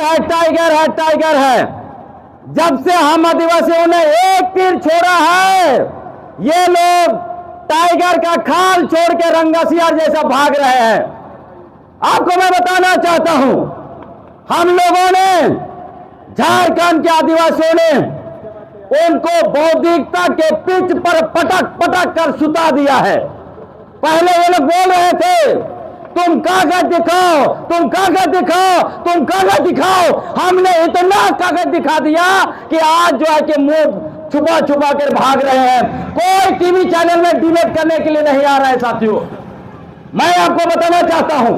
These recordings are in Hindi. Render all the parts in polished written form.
है टाइगर है टाइगर है। जब से हम आदिवासियों ने एक तीर छोड़ा है, ये लोग टाइगर का खाल छोड़ के रंगसियार जैसा भाग रहे हैं। आपको मैं बताना चाहता हूं, हम लोगों ने, झारखंड के आदिवासियों ने उनको बौद्धिकता के पिच पर पटक पटक कर सुता दिया है। पहले ये लोग बोल रहे थे तुम कागज दिखाओ, तुम कागज दिखाओ, तुम कागज दिखाओ। हमने इतना कागज दिखा दिया कि आज जो है कि मुंह छुपा छुपा कर भाग रहे हैं। कोई टीवी चैनल में डिबेट करने के लिए नहीं आ रहा है। साथियों, मैं आपको बताना चाहता हूं,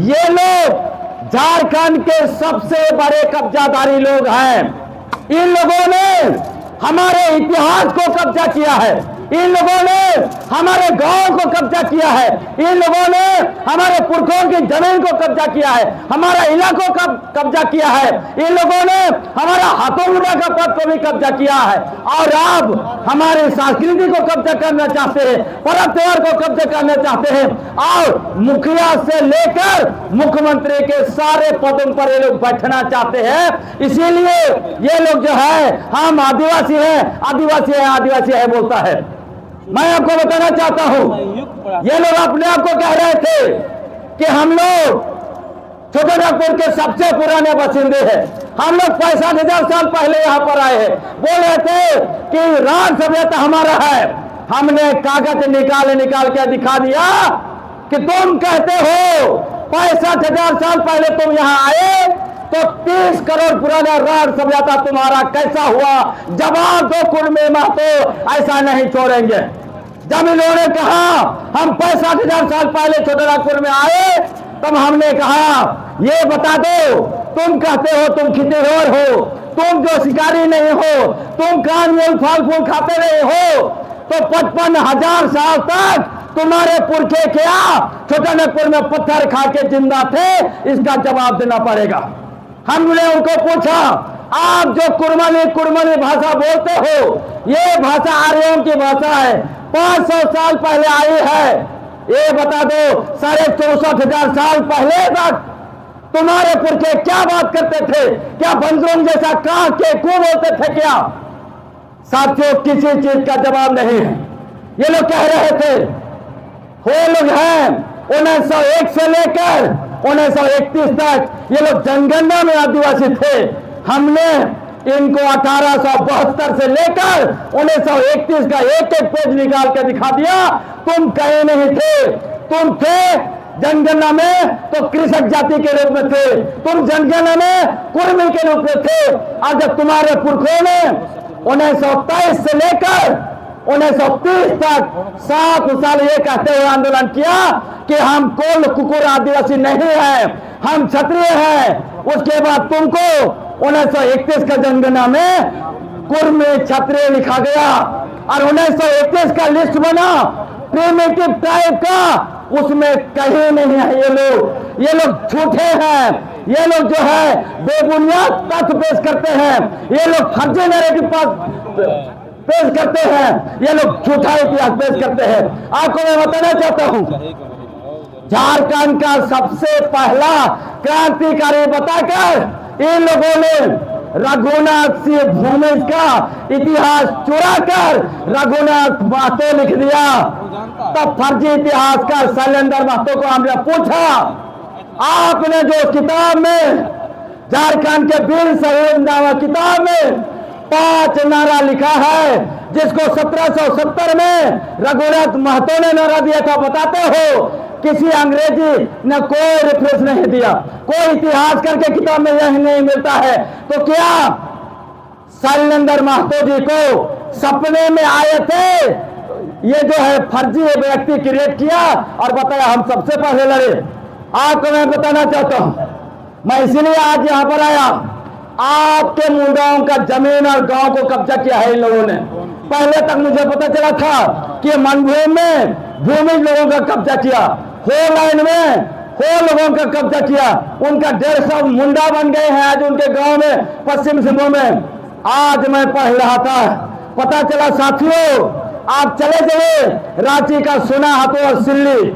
ये लोग झारखंड के सबसे बड़े कब्जाधारी लोग हैं। इन लोगों ने हमारे इतिहास को कब्जा किया है, इन लोगों ने हमारे गांव को कब्जा किया है, इन लोगों ने हमारे पुरखों की जमीन को कब्जा किया है, हमारा इलाकों का कब्जा किया है, इन लोगों ने हमारा हाथों का पद को भी कब्जा किया है। और अब हमारी संस्कृति को कब्जा करना चाहते हैं, पर्व त्योहार को कब्जा करना चाहते हैं, और मुखिया से लेकर मुख्यमंत्री के सारे पदों पर ये लोग बैठना चाहते हैं। इसीलिए ये लोग जो है हम आदिवासी हैं, आदिवासी है, आदिवासी है बोलता है। मैं आपको बताना चाहता हूं, ये लोग अपने आप को कह रहे थे कि हम लोग छोटानागपुर के सबसे पुराने बासिंदे हैं, हम लोग 65,000 साल पहले यहां पर आए हैं। बोल रहे थे कि राज सभ्यता हमारा है। हमने कागज निकाल के दिखा दिया कि तुम कहते हो 65,000 साल पहले तुम यहां आए, तो 30 करोड़ पुराना राज सभ्यता तुम्हारा कैसा हुआ? जवाब दो कुर्मे महतो, ऐसा नहीं छोड़ेंगे। जब इन्होंने कहा हम 65,000 साल पहले छोटानागपुर में आए, तब हमने कहा ये बता दो, तुम कहते हो तुम खितेहर हो, तुम जो शिकारी नहीं हो, तुम कान में फल फूल खाते नहीं हो, तो 55,000 साल तक तुम्हारे पुरखे क्या छोटानागपुर में पत्थर खा के जिंदा थे? इसका जवाब देना पड़ेगा। हमने उनको पूछा, आप जो कुड़मनी भाषा बोलते हो, ये भाषा आर्यों की भाषा है, 500 साल पहले आई है। ये बता दो 64,500 साल पहले तक तुम्हारे पुरखे क्या बात करते थे? क्या बंदरों जैसा कां के कू बोलते थे क्या? साथियों, किसी चीज का जवाब नहीं है। ये लोग कह रहे थे, वो लोग हैं 1901 से लेकर 1931 तक ये लोग जनगणना में आदिवासी थे। हमने इनको 1872 से लेकर 1931 का एक एक पेज निकाल कर दिखा दिया। तुम कहीं नहीं थे, तुम थे जनगणना में तो कृषक जाति के रूप में थे, तुम जनगणना में कुर्मी के रूप में थे। और जब तुम्हारे पुरखों ने 1923 से लेकर 1930 तक 7 साल ये कहते हुए आंदोलन किया कि हम कोल कुकुर आदिवासी नहीं है, हम क्षत्रिय हैं। उसके बाद तुमको 1931 का जनगणना में कुर्मी क्षत्रिय लिखा गया, और 1931 का लिस्ट बना प्रिमिटिव ट्राइब का, उसमें कहीं नहीं है। ये लोग झूठे हैं, ये लोग जो है बेबुनियाद तथ्य पेश करते हैं, ये लोग फर्जी नैरेटिव पेश करते हैं, ये लोग झूठा इतिहास पेश करते हैं। आपको मैं बताना चाहता हूं, झारखंड का सबसे पहला क्रांतिकारी बताकर इन लोगों ने रघुनाथ सिंह भूमिज का इतिहास चुरा कर रघुनाथ महतो लिख दिया। तब फर्जी इतिहासकार शैलेंद्र महतो को हमने पूछा, आपने जो किताब में झारखंड के वीर शहीद नामक किताब में 5 नारा लिखा है, जिसको 1770 में रघुनाथ महतो ने नारा दिया था, बताते हो किसी अंग्रेजी ने कोई रेफरेंस नहीं दिया, कोई इतिहास करके किताब में यह नहीं मिलता है। तो क्या शैलेंद्र महतो जी को सपने में आए थे? ये जो है फर्जी व्यक्ति क्रिएट किया और बताया हम सबसे पहले लड़े। आपको मैं बताना चाहता हूं, मैं इसीलिए आज यहां पर आया। आपके मुंडाओं का जमीन और गांव को कब्जा किया है इन लोगों ने। पहले तक मुझे पता चला था कि मनभूमि में भूमि लोगों का कब्जा किया, हो लाइन में हो लोगों का कब्जा किया, उनका 150 मुंडा बन गए हैं आज उनके गांव में, पश्चिम सिंहभूम में। आज मैं पढ़ रहा था, पता चला साथियों, आप चले जाइए रांची का सुना हाथों और सिल्ली,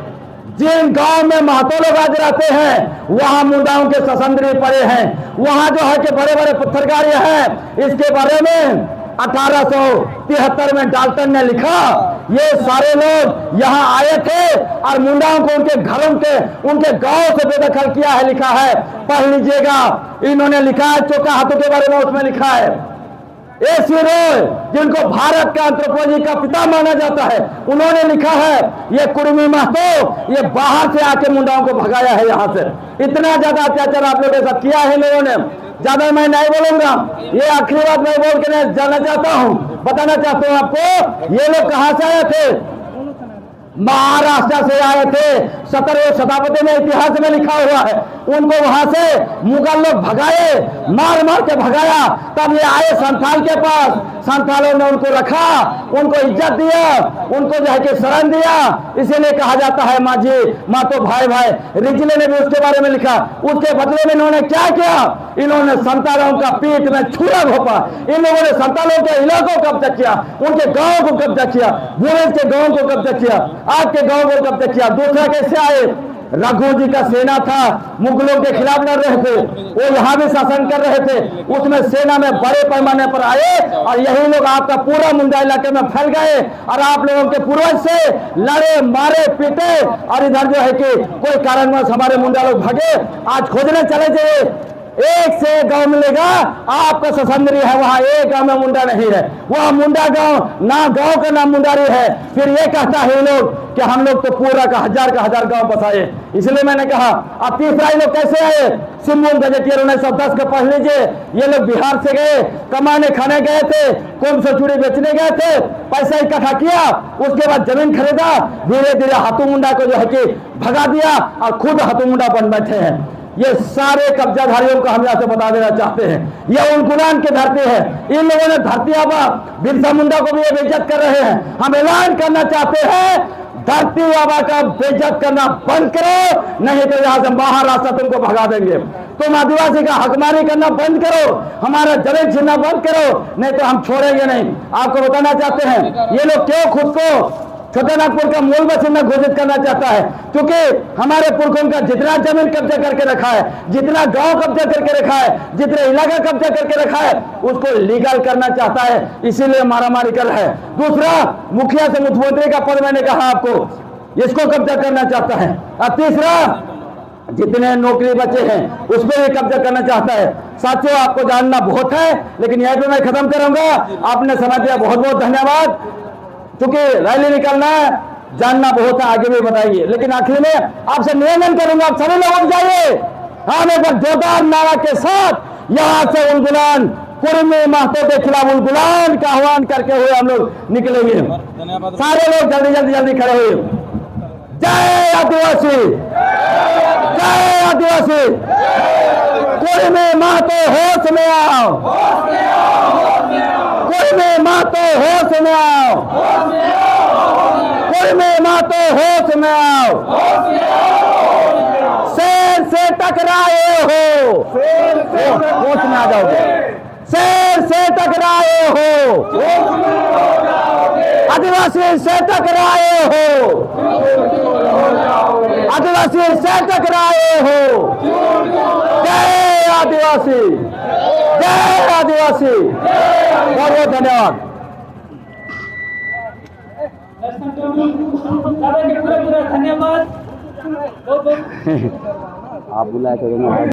जिन गांव में महतो लोग आज रहते हैं वहां मुंडाओं के ससंद्री पड़े हैं, वहां जो है कि बड़े बड़े पत्थरकार्य हैं। इसके बारे में 1873 में डाल्टन ने लिखा। ये सारे लोग यहाँ आए थे और मुंडाओं को उनके घरों के उनके गांव से बेदखल किया है, लिखा है, पढ़ लीजिएगा। इन्होंने लिखा है चौका हाथों के बारे में, उसमें लिखा है एसी रॉय, जिनको भारत का एंथ्रोपोलॉजी का पिता माना जाता है, उन्होंने लिखा है ये कुर्मी महतो ये बाहर से आके मुंडाओं को भगाया है यहाँ से। इतना ज्यादा अत्याचार आप लोगों के साथ किया है लोगों ने। ज्यादा मैं नहीं बोलूंगा, ये आखिरी बात मैं बोल के नहीं जाना चाहता हूँ, बताना चाहता हूँ आपको। ये लोग कहां से आए थे? महाराष्ट्र से आए थे। 17वें शताब्दी में इतिहास में लिखा हुआ है। उनको वहां से मुगल लोग भगाए, मार मार के भगाया। तब ये आए संथाल के पास, संथालों ने उनको रखा, उनको इज्जत दिया, उनको जो है कि शरण दिया। इसीलिए कहा जाता है माझी मातो भाई भाई। रिजले ने भी उसके बारे में लिखा। उसके बदले में इन्होंने क्या किया? इन्होंने संतालों का पीठ में छुरा घोपा। इन लोगों ने संतालों के इलाकों को कब्जा किया, उनके गांव को कब्जा किया, भूमेश के गांव को कब्जा किया, आपके गांव को कब्जा किया। दूसरा कैसे आए? रघु जी का सेना था, मुगलों के खिलाफ लड़ रहे थे, वो यहाँ भी शासन कर रहे थे। उसमें सेना में बड़े पैमाने पर आए और यही लोग आपका पूरा मुंडा इलाके में फैल गए और आप लोगों के पूर्वज से लड़े, मारे, पीटे और इधर जो है कि कोई कारणवश हमारे मुंडा लोग भागे। आज खोजने चले जाइए, एक से गांव मिलेगा आपका ससंदरी है, वहां एक गांव में मुंडा नहीं है। वहां मुंडा गांव ना, गांव का नाम मुंडारी है। फिर ये कहता है लोग कि हम लोग तो पूरा का हजार गांव बसाए। इसलिए मैंने कहा अब तीसरा ये लोग कैसे आए? सिम्बुन गजेटियर 1910 का पढ़ लीजिए। ये लोग बिहार से गए, कमाने खाने गए थे, कुंभ से चूड़ी बेचने गए थे, पैसा इकट्ठा किया, उसके बाद जमीन खरीदा, धीरे धीरे हाथू मुंडा को जो है कि भगा दिया और खुद हाथू मुंडा बन बैठे हैं। ये सारे कब्जाधारियों को हम यहाँ से बता देना चाहते हैं, ये उनकुलान की धरती है। इन लोगों ने धरती आबा बिरसा मुंडा को भी ये बेइज्जत कर रहे हैं। हम ऐलान करना चाहते हैं धरती आबा का बेइज्जत करना बंद करो, नहीं तो यहाँ से महाराष्ट्र तुमको भगा देंगे। तुम आदिवासी का हकमारी करना बंद करो, हमारा जमीन छीनना बंद करो, नहीं तो हम छोड़ेंगे नहीं। आपको बताना चाहते हैं ये लोग क्यों खुद को छोटे नागपुर का मूल बासिंदा घोषित करना चाहता है, क्योंकि हमारे पुरखों का जितना जमीन कब्जा करके रखा है, जितना गांव कब्जा करके रखा है, जितना इलाका कब्जा करके रखा है, उसको लीगल करना चाहता है, इसीलिए मारामारी कर रहा है। दूसरा, मुखिया से मुख्यमंत्री का पद मैंने कहा आपको, इसको कब्जा करना चाहता है। और तीसरा, जितने नौकरी बचे हैं उस पर भी कब्जा करना चाहता है। साथियों, आपको जानना बहुत है, लेकिन यहीं पर मैं खत्म करूंगा। आपने समझ दिया, बहुत बहुत धन्यवाद। क्योंकि रैली निकलना है, जानना बहुत है, आगे भी बताइए। लेकिन आखिर में आपसे निवेदन करूंगा, आप सभी लोग जाइए, हम एक बार जोरदार नारा के साथ यहां से उलगुलान कुर्मी महतो के खिलाफ उलगुलान का आह्वान करके हुए हम लोग निकलेंगे। सारे लोग जल्दी खड़े हुए। जय आदिवासी, जय आदिवासी। कुर्मी महतो होश में आओ, कुर्मी महतो होश में आओ, कुर्मी महतो होश में आओ। शेर से टकराए हो, होश में आ जाओगे। शेर से टकराए हो, आदिवासी से टकराए हो, आदिवासी से टकराए हो। जय आदिवासी, जय आदिवासी। बहुत बहुत धन्यवाद। धन्यवाद। आप बुलाए थे।